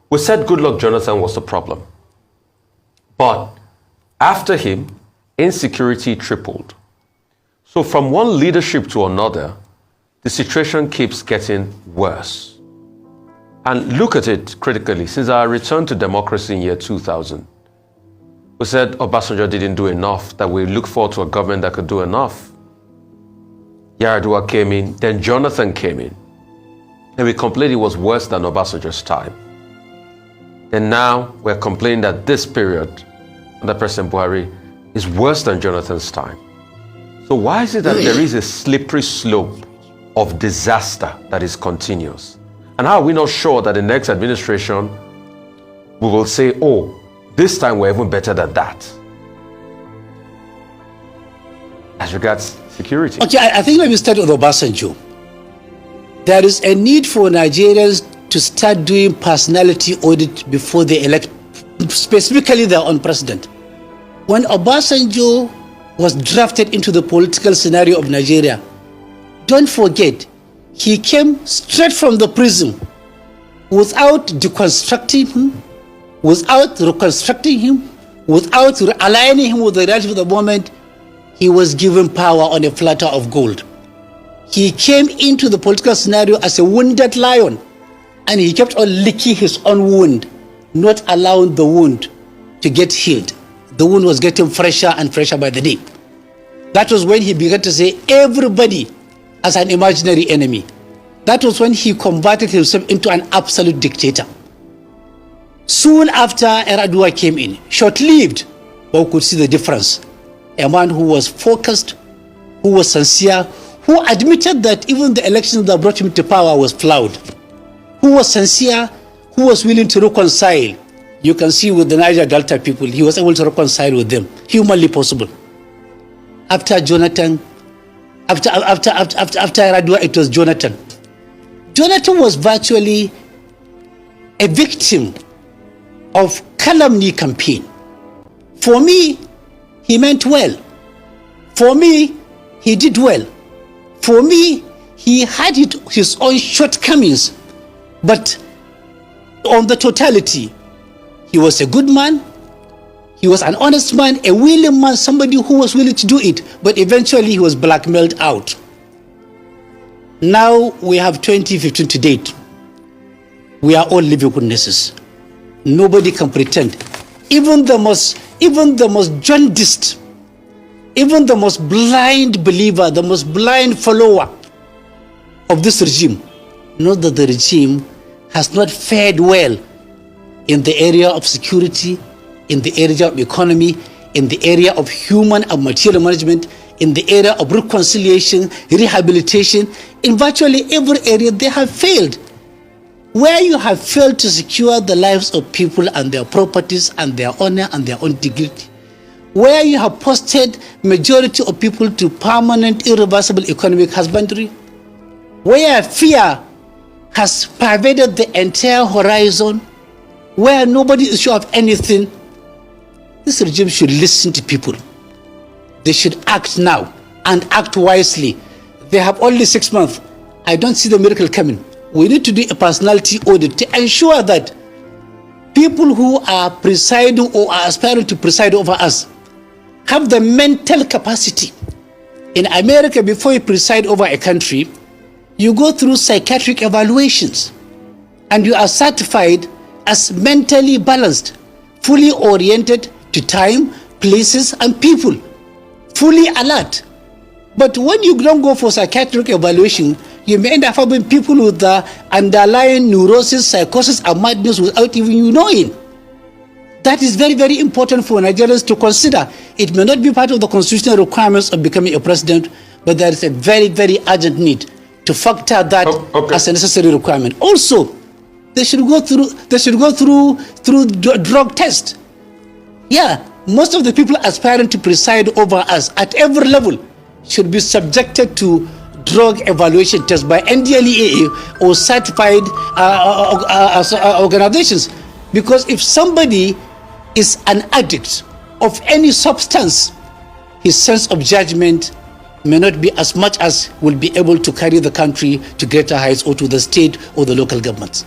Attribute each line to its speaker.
Speaker 1: We said Goodluck Jonathan was the problem. But after him, insecurity tripled. So from one leadership to another, the situation keeps getting worse. And look at it critically. Since our return to democracy in year 2000, we said Obasanjo didn't do enough, that we look forward to a government that could do enough. Yar'Adua came in, then Jonathan came in. And we complained it was worse than Obasanjo's time. And now we're complaining that this period under President Buhari is worse than Jonathan's time. So why is it that there is a slippery slope of disaster that is continuous? And how are we not sure that the next administration we will say, oh, this time we're even better than that? As regards security.
Speaker 2: Okay, I think let me start with Obasanjo. There is a need for Nigerians to start doing personality audit before they elect, specifically their own president. When Obasanjo was drafted into the political scenario of Nigeria, don't forget, he came straight from the prison without deconstructing him, without reconstructing him, without aligning him with the reality of the moment. He was given power on a platter of gold. He came into the political scenario as a wounded lion, and he kept on licking his own wound, not allowing the wound to get healed. The wound was getting fresher and fresher by the day. That was when he began to say everybody as an imaginary enemy. That was when he converted himself into an absolute dictator. Soon after, Yar'Adua came in, short-lived, but we could see the difference. A man who was focused, who was sincere, who admitted that even the elections that brought him to power was flawed, who was sincere, who was willing to reconcile. You can see with the Niger Delta people, he was able to reconcile with them, humanly possible. After Jonathan, after Yar'Adua, it was Jonathan. Jonathan was virtually a victim of calumny campaign. For me, he meant well. For me, he did well. For me, he had his own shortcomings. But on the totality, he was a good man. He was an honest man, a willing man, somebody who was willing to do it. But eventually, he was blackmailed out. Now we have 2015 to date. We are all living witnesses. Nobody can pretend. Even the most jaundiced, even the most blind believer, the most blind follower of this regime, knows that the regime has not fared well in the area of security, in the area of economy, in the area of human and material management, in the area of reconciliation, rehabilitation. In virtually every area, they have failed. Where you have failed to secure the lives of people and their properties and their honor and their own dignity, where you have posted majority of people to permanent, irreversible economic husbandry, where fear has pervaded the entire horizon, where nobody is sure of anything, this regime should listen to people. They should act now and act wisely. They have only 6 months. I don't see the miracle coming. We need to do a personality audit to ensure that people who are presiding or are aspiring to preside over us have the mental capacity. In America, before you preside over a country, you go through psychiatric evaluations and you are certified as mentally balanced, fully oriented to time, places, and people, fully alert. But when you don't go for psychiatric evaluation, you may end up having people with the underlying neurosis, psychosis, and madness without even you knowing. That is very, very important for Nigerians to consider. It may not be part of the constitutional requirements of becoming a president, but there is a very, very urgent need to factor that as a necessary requirement. Also, they should go through drug test. Yeah, most of the people aspiring to preside over us at every level should be subjected to drug evaluation test by NDLEA or certified organizations. Because if somebody is an addict of any substance, his sense of judgment may not be as much as will be able to carry the country to greater heights or to the state or the local governments.